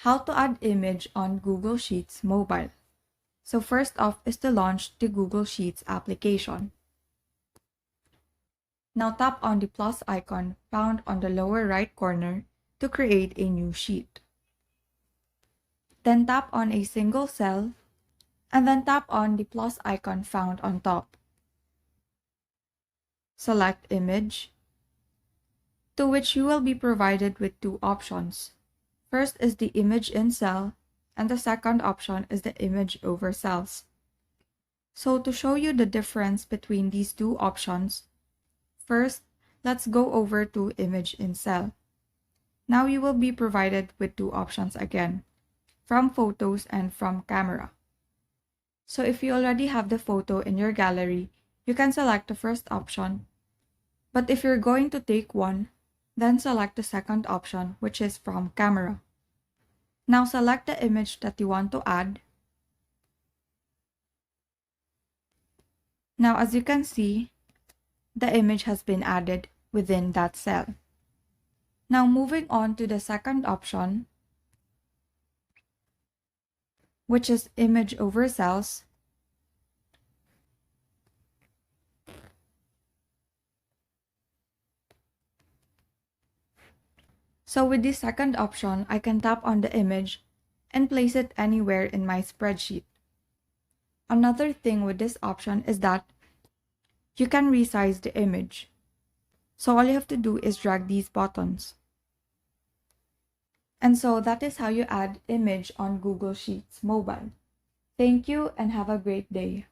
How to add image on Google Sheets mobile. So first off is to launch the Google Sheets application. Now tap on the plus icon found on the lower right corner to create a new sheet. Then tap on a single cell and then tap on the plus icon found on top. Select Image, to which you will be provided with two options. First is the image in cell, and the second option is the image over cells. So to show you the difference between these two options, first, let's go over to image in cell. Now you will be provided with two options again, from photos and from camera. So if you already have the photo in your gallery, you can select the first option. But if you're going to take one, then select the second option, which is from camera. Now select the image that you want to add. Now as you can see, the image has been added within that cell. Now moving on to the second option, which is image over cells. So with this second option, I can tap on the image and place it anywhere in my spreadsheet. Another thing with this option is that you can resize the image. So all you have to do is drag these buttons. And so that is how you add image on Google Sheets mobile. Thank you and have a great day.